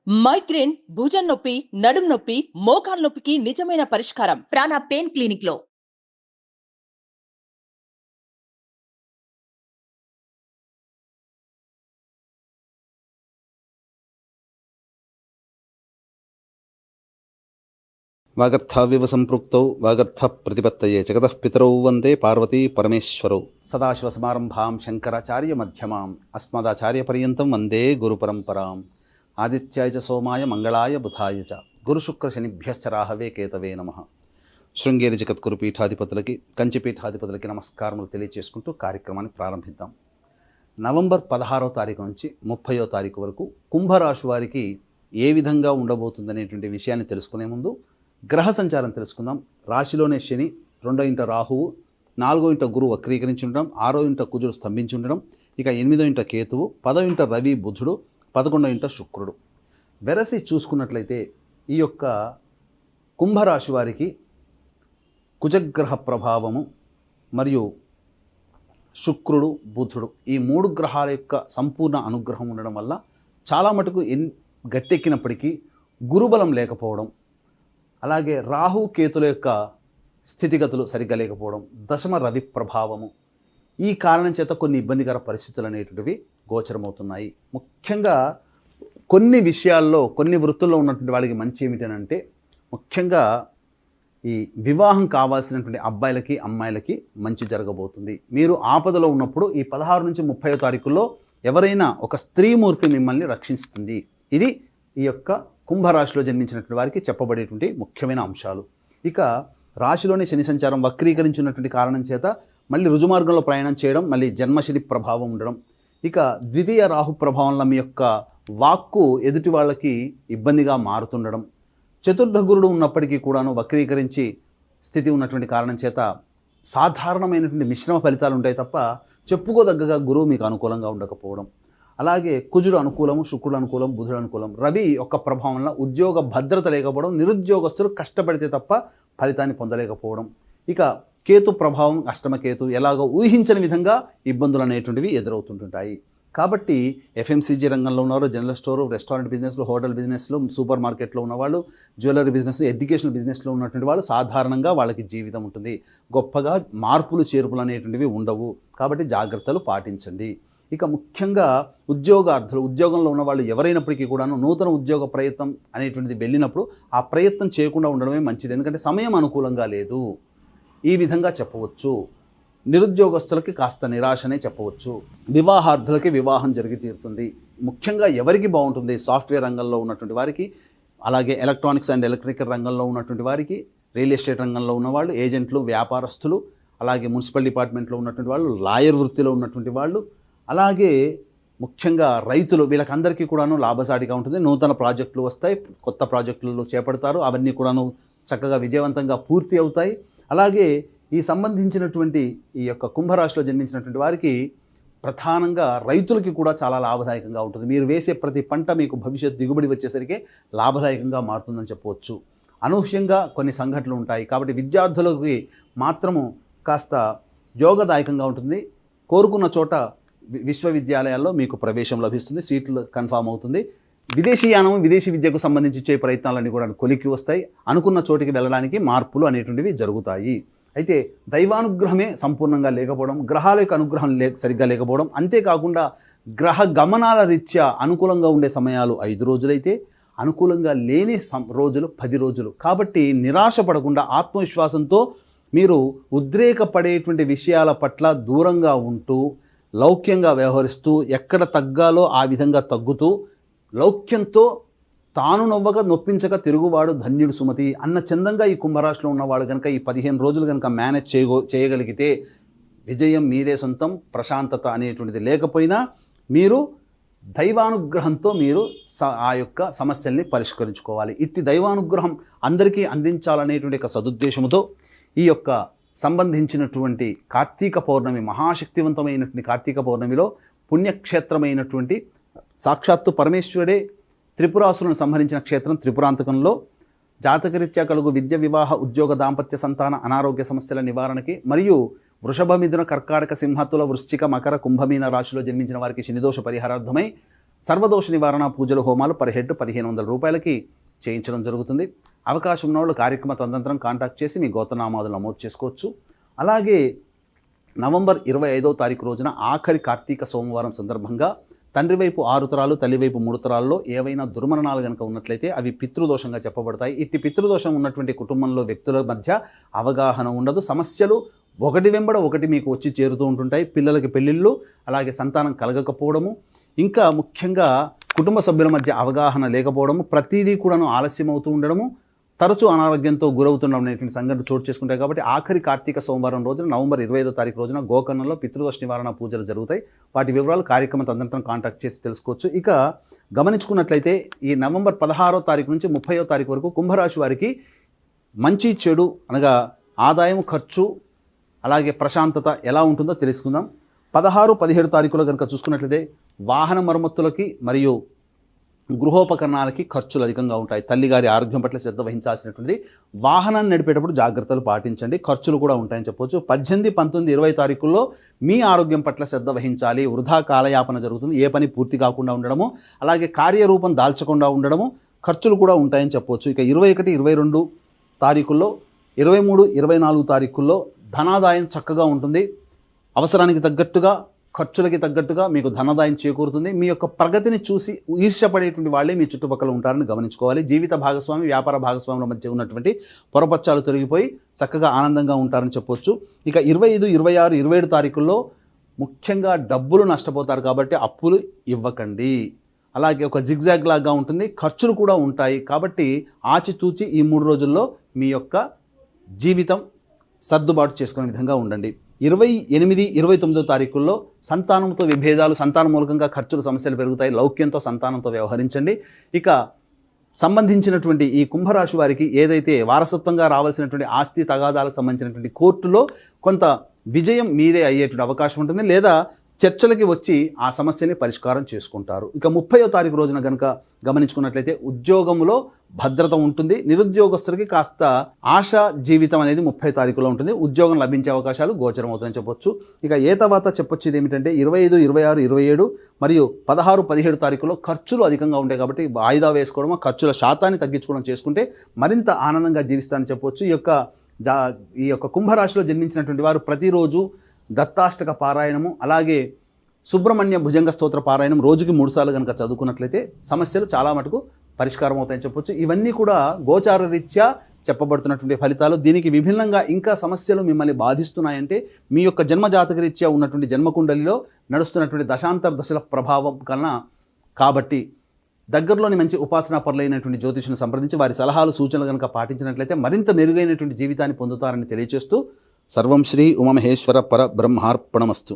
Migraine, భుజం నొప్పి, నడుం నొప్పి, మోకాలు నొప్పికి నిజమైన పరిష్కారం ప్రాణ పెయిన్ క్లినిక్ లో. వాగర్థావివ సంపృక్తౌ వాగర్థ ప్రతిపత్తయే జగతః పితరౌ వందే పార్వతీ పరమేశ్వరౌ. సదాశివసమారంభాం శంకరాచార్య మధ్యమాం అస్మదాచార్యపర్యంతం వందే గురుపరంపరాం. ఆదిత్యాయ చ సోమాయ మంగళాయ బుధాయ చ గురుశుక్రశనిభ్యశ్చ రాహవే కేతవే నమః. శృంగేరి జగద్గురు పీఠాధిపతులకి, కంచి పీఠాధిపతులకి నమస్కారములు తెలియజేసుకుంటూ కార్యక్రమాన్ని ప్రారంభిద్దాం. నవంబర్ 16వ తారీఖు నుంచి 30వ తారీఖు వరకు కుంభరాశి వారికి ఏ విధంగా ఉండబోతుందనేటువంటి విషయాన్ని తెలుసుకునే ముందు గ్రహ సంచారం తెలుసుకుందాం. రాశిలోనే శని, 2వ ఇంట రాహువు, 4వ ఇంట గురువు వక్రీకరించి ఉండడం, 6వ ఇంట కుజుడు స్తంభించి ఉండడం, ఇక 8వ ఇంట కేతువు, 10వ ఇంట రవి బుధుడు, 11వ ఇంట శుక్రుడు. వెరసి చూసుకున్నట్లయితే ఈ యొక్క కుంభరాశి వారికి కుజగ్రహ ప్రభావము మరియు శుక్రుడు బుధుడు ఈ 3 గ్రహాల యొక్క సంపూర్ణ అనుగ్రహం ఉండడం వల్ల చాలా మటుకు గట్టెక్కినప్పటికీ గురుబలం లేకపోవడం, అలాగే రాహు కేతుల యొక్క స్థితిగతులు సరిగ్గా లేకపోవడం, దశమ రవి ప్రభావము, ఈ కారణం చేత కొన్ని ఇబ్బందికర పరిస్థితులు అనేటువంటివి గోచరమవుతున్నాయి. ముఖ్యంగా కొన్ని విషయాల్లో, కొన్ని వృత్తుల్లో ఉన్నటువంటి వాళ్ళకి మంచి ఏమిటనంటే, ముఖ్యంగా ఈ వివాహం కావాల్సినటువంటి అబ్బాయిలకి అమ్మాయిలకి మంచి జరగబోతుంది. మీరు ఆపదలో ఉన్నప్పుడు ఈ 16 నుంచి 30వ తారీఖుల్లో ఎవరైనా ఒక స్త్రీమూర్తి మిమ్మల్ని రక్షిస్తుంది. ఇది ఈ యొక్క కుంభరాశిలో జన్మించినటువంటి వారికి చెప్పబడేటువంటి ముఖ్యమైన అంశాలు. ఇక రాశిలోని శని సంచారం వక్రీకరించినటువంటి కారణం చేత మళ్ళీ రుజుమార్గంలో ప్రయాణం చేయడం, మళ్ళీ జన్మశని ప్రభావం ఉండడం, ఇక ద్వితీయ రాహు ప్రభావంలో మీ యొక్క వాక్కు ఎదుటి వాళ్ళకి ఇబ్బందిగా మారుతుండడం, చతుర్థ గురుడు ఉన్నప్పటికీ కూడాను వక్రీకరించి స్థితి ఉన్నటువంటి కారణం చేత సాధారణమైనటువంటి మిశ్రమ ఫలితాలు ఉంటాయి తప్ప చెప్పుకోదగ్గగా గురువు మీకు అనుకూలంగా ఉండకపోవడం, అలాగే కుజుడు అనుకూలము, శుక్రుడు అనుకూలం, బుధుడు అనుకూలం, రవి యొక్క ప్రభావం వల్ల ఉద్యోగ భద్రత లేకపోవడం, నిరుద్యోగస్తులు కష్టపడితే తప్ప ఫలితాన్ని పొందలేకపోవడం, ఇక కేతు ప్రభావం అష్టమ కేతు ఎలాగో ఊహించని విధంగా ఇబ్బందులు అనేటువంటివి ఎదురవుతుంటుంటాయి. కాబట్టి ఎఫ్ఎంసీజీ రంగంలో ఉన్నవారు, జనరల్ స్టోరు, రెస్టారెంట్ బిజినెస్లు, హోటల్ బిజినెస్లు, సూపర్ మార్కెట్లో ఉన్నవాళ్ళు, జ్యువెలరీ బిజినెస్, ఎడ్యుకేషనల్ బిజినెస్లో ఉన్నటువంటి వాళ్ళు సాధారణంగా వాళ్ళకి జీవితం ఉంటుంది. గొప్పగా మార్పులు చేర్పులు అనేటువంటివి ఉండవు. కాబట్టి జాగ్రత్తలు పాటించండి. ఇక ముఖ్యంగా ఉద్యోగంలో ఉన్న వాళ్ళు ఎవరైనప్పటికీ కూడాను నూతన ఉద్యోగ ప్రయత్నం అనేటువంటిది వెళ్ళినప్పుడు ఆ ప్రయత్నం చేయకుండా ఉండడమే మంచిది. ఎందుకంటే సమయం అనుకూలంగా లేదు, ఈ విధంగా చెప్పవచ్చు. నిరుద్యోగస్తులకి కాస్త నిరాశనే చెప్పవచ్చు. వివాహార్థులకి వివాహం జరిగి తీరుతుంది. ముఖ్యంగా ఎవరికి బాగుంటుంది? సాఫ్ట్వేర్ రంగంలో ఉన్నటువంటి వారికి, అలాగే ఎలక్ట్రానిక్స్ అండ్ ఎలక్ట్రికల్ రంగంలో ఉన్నటువంటి వారికి, రియల్ ఎస్టేట్ రంగంలో ఉన్నవాళ్ళు, ఏజెంట్లు, వ్యాపారస్తులు, అలాగే మున్సిపల్ డిపార్ట్మెంట్లో ఉన్నటువంటి వాళ్ళు, లాయర్ వృత్తిలో ఉన్నటువంటి వాళ్ళు, అలాగే ముఖ్యంగా రైతులు, వీళ్ళకందరికీ కూడాను లాభసాటిగా ఉంటుంది. నూతన ప్రాజెక్టులు వస్తాయి, కొత్త ప్రాజెక్టులు చేపడతారు, అవన్నీ కూడాను చక్కగా విజయవంతంగా పూర్తి అవుతాయి. అలాగే ఈ సంబంధించినటువంటి ఈ యొక్క కుంభరాశిలో జన్మించినటువంటి వారికి ప్రధానంగా రైతులకి కూడా చాలా లాభదాయకంగా ఉంటుంది. మీరు వేసే ప్రతి పంట మీకు భవిష్యత్ దిగుబడి వచ్చేసరికి లాభదాయకంగా మారుతుందని చెప్పవచ్చు. అనూహ్యంగా కొన్ని సంఘటనలు ఉంటాయి. కాబట్టి విద్యార్థులకి మాత్రము కాస్త యోగదాయకంగా ఉంటుంది. కోరుకున్న చోట విశ్వవిద్యాలయాల్లో మీకు ప్రవేశం లభిస్తుంది, సీట్లు కన్ఫామ్ అవుతుంది. విదేశీయానం, విదేశీ విద్యకు సంబంధించి చే ప్రయత్నాలన్నీ కూడా కొలిక్కి వస్తాయి. అనుకున్న చోటికి వెళ్ళడానికి మార్పులు అనేటువంటివి జరుగుతాయి. అయితే దైవానుగ్రహమే సంపూర్ణంగా లేకపోవడం, గ్రహాల యొక్క అనుగ్రహం సరిగ్గా లేకపోవడం, అంతేకాకుండా గ్రహ గమనాల రీత్యా అనుకూలంగా ఉండే సమయాలు 5 రోజులైతే అనుకూలంగా లేని రోజులు 10 రోజులు. కాబట్టి నిరాశ పడకుండా ఆత్మవిశ్వాసంతో మీరు ఉద్రేకపడేటువంటి విషయాల పట్ల దూరంగా ఉంటూ, లౌక్యంగా వ్యవహరిస్తూ, ఎక్కడ తగ్గాలో ఆ విధంగా తగ్గుతూ, లౌక్యంతో తాను నవ్వక నొప్పించక తిరుగువాడు ధన్యుడు సుమతి అన్న చందంగా ఈ కుంభరాశిలో ఉన్నవాళ్ళు కనుక ఈ 15 రోజులు కనుక మేనేజ్ చేయగలిగితే విజయం మీదే సొంతం. ప్రశాంతత అనేటువంటిది లేకపోయినా మీరు దైవానుగ్రహంతో మీరు ఆ యొక్క సమస్యల్ని పరిష్కరించుకోవాలి. ఇట్టి దైవానుగ్రహం అందరికీ అందించాలనేటువంటి ఒక సదుద్దేశంతో ఈ యొక్క సంబంధించినటువంటి కార్తీక పౌర్ణమి, మహాశక్తివంతమైనటువంటి కార్తీక పౌర్ణమిలో పుణ్యక్షేత్రమైనటువంటి సాక్షాత్తు పరమేశ్వరుడే త్రిపురాసులను సంహరించిన క్షేత్రం త్రిపురాంతకంలో జాతకరీత్యా కలుగు విద్య, వివాహ, ఉద్యోగ, దాంపత్య, సంతాన, అనారోగ్య సమస్యల నివారణకి మరియు వృషభ, మిథున, కర్కాటక, సింహతుల, వృశ్చిక, మకర, కుంభమీన రాశిలో జన్మించిన వారికి శనిదోష పరిహారార్థమై సర్వదోష నివారణ పూజలు హోమాలు పర్ హెడ్ 1500 రూపాయలకి చేయించడం జరుగుతుంది. అవకాశం ఉన్న వాళ్ళు కార్యక్రమ తదనంతరం కాంటాక్ట్ చేసి మీ గోత్రనామాదులు నమోదు చేసుకోవచ్చు. అలాగే నవంబర్ 25వ తారీఖు రోజున ఆఖరి కార్తీక సోమవారం సందర్భంగా తండ్రి వైపు 6 తరాలు తల్లి వైపు 3 తరాల్లో ఏవైనా దుర్మరణాలు కనుక ఉన్నట్లయితే అవి పితృదోషంగా చెప్పబడతాయి. ఇట్టి పితృదోషం ఉన్నటువంటి కుటుంబంలో వ్యక్తుల మధ్య అవగాహన ఉండదు. సమస్యలు ఒకటి వెంబడ ఒకటి మీకు వచ్చి చేరుతూ ఉంటుంటాయి. పిల్లలకి పెళ్ళిళ్ళు, అలాగే సంతానం కలగకపోవడము, ఇంకా ముఖ్యంగా కుటుంబ సభ్యుల మధ్య అవగాహన లేకపోవడము, ప్రతిదీ కూడాను ఆలస్యం అవుతూ ఉండడము, తరచూ అనారోగ్యంతో గురవుతుండడం అనేటువంటి సంఘటన చోటు చేసుకుంటాయి. కాబట్టి ఆఖరి కార్తీక సోమవారం రోజున నవంబర్ 25వ తారీఖు రోజున గోకర్ణంలో పితృదోష నివారణ పూజలు జరుగుతాయి. వాటి వివరాలు కార్యక్రమం తదనంతరం కాంటాక్ట్ చేసి తెలుసుకోవచ్చు. ఇక గమనించుకున్నట్లయితే ఈ నవంబర్ 16వ తారీఖు నుంచి 30వ తారీఖు వరకు కుంభరాశి వారికి మంచి చెడు అనగా ఆదాయం, ఖర్చు, అలాగే ప్రశాంతత ఎలా ఉంటుందో తెలుసుకుందాం. 16, 17 తారీఖులో కనుక చూసుకున్నట్లయితే వాహన మరమ్మతులకి మరియు గృహోపకరణాలకి ఖర్చులు అధికంగా ఉంటాయి. తల్లిగారి ఆరోగ్యం పట్ల శ్రద్ధ వహించాల్సినటువంటిది. వాహనాన్ని నడిపేటప్పుడు జాగ్రత్తలు పాటించండి. ఖర్చులు కూడా ఉంటాయని చెప్పవచ్చు. 18, 19, 20 తారీఖుల్లో మీ ఆరోగ్యం పట్ల శ్రద్ధ వహించాలి. వృధా కాలయాపన జరుగుతుంది. ఏ పని పూర్తి కాకుండా ఉండడము, అలాగే కార్యరూపం దాల్చకుండా ఉండడము, ఖర్చులు కూడా ఉంటాయని చెప్పవచ్చు. ఇక 21, 22 తారీఖుల్లో, 23, 24 తారీఖుల్లో ధనాదాయం చక్కగా ఉంటుంది. అవసరానికి తగ్గట్టుగా, ఖర్చులకి తగ్గట్టుగా మీకు ధనాదాయం చేకూరుతుంది. మీ యొక్క ప్రగతిని చూసి ఈర్ష్యపడేటువంటి వాళ్ళే మీ చుట్టుపక్కల ఉంటారని గమనించుకోవాలి. జీవిత భాగస్వామి, వ్యాపార భాగస్వాముల మధ్య ఉన్నటువంటి పొరపచ్చాలు తొలగిపోయి చక్కగా ఆనందంగా ఉంటారని చెప్పొచ్చు. ఇక 25, 26, 27 తారీఖుల్లో ముఖ్యంగా డబ్బులు నష్టపోతారు కాబట్టి అప్పులు ఇవ్వకండి. అలాగే ఒక జిగ్జాగ్ లాగా ఉంటుంది, ఖర్చులు కూడా ఉంటాయి. కాబట్టి ఆచితూచి ఈ 3 రోజుల్లో మీ యొక్క జీవితం సర్దుబాటు చేసుకునే విధంగా ఉండండి. 28, 29 తారీఖుల్లో సంతానంతో విభేదాలు, సంతానం మూలకంగా ఖర్చులు, సమస్యలు పెరుగుతాయి. లౌక్యంతో సంతానంతో వ్యవహరించండి. ఇక సంబంధించినటువంటి ఈ కుంభరాశి వారికి ఏదైతే వారసత్వంగా రావాల్సినటువంటి ఆస్తి తగాదాలకు సంబంధించినటువంటి కోర్టులో కొంత విజయం మీదే అయ్యేటువంటి అవకాశం ఉంటుంది, లేదా చర్చలకి వచ్చి ఆ సమస్యని పరిష్కారం చేసుకుంటారు. ఇక 30వ తారీఖు రోజున కనుక గమనించుకున్నట్లయితే ఉద్యోగంలో భద్రత ఉంటుంది. నిరుద్యోగస్తులకి కాస్త ఆశా జీవితం అనేది 30 తారీఖులో ఉంటుంది. ఉద్యోగం లభించే అవకాశాలు గోచరం అవుతుందని చెప్పొచ్చు. ఇక ఏ తర్వాత చెప్పొచ్చేది ఏమిటంటే 25, 26, 27 మరియు 16, 17 తారీఖులో ఖర్చులు అధికంగా ఉంటాయి. కాబట్టి వాయిదా వేసుకోవడం, ఖర్చుల శాతాన్ని తగ్గించుకోవడం చేసుకుంటే మరింత ఆనందంగా జీవిస్తారని చెప్పొచ్చు. ఈ యొక్క కుంభరాశిలో జన్మించినటువంటి వారు ప్రతిరోజు దత్తాష్టక పారాయణము, అలాగే సుబ్రహ్మణ్య భుజంగ స్తోత్ర పారాయణం రోజుకి 3 సార్లు కనుక చదువుకున్నట్లయితే సమస్యలు చాలా మటుకు పరిష్కారం అవుతాయని చెప్పొచ్చు. ఇవన్నీ కూడా గోచార రీత్యా చెప్పబడుతున్నటువంటి ఫలితాలు. దీనికి విభిన్నంగా ఇంకా సమస్యలు మిమ్మల్ని బాధిస్తున్నాయంటే మీ యొక్క జన్మజాతక రీత్యా ఉన్నటువంటి జన్మకుండలిలో నడుస్తున్నటువంటి దశాంతర దశల ప్రభావం కన్నా. కాబట్టి దగ్గరలోని మంచి ఉపాసనా పరులైనటువంటి జ్యోతిషుని సంప్రదించి వారి సలహాలు, సూచనలు కనుక పాటించినట్లయితే మరింత మెరుగైనటువంటి జీవితాన్ని పొందుతారని తెలియజేస్తూ సర్వం శ్రీ ఉమామహేశ్వర పరబ్రహ్మార్పణమస్తు.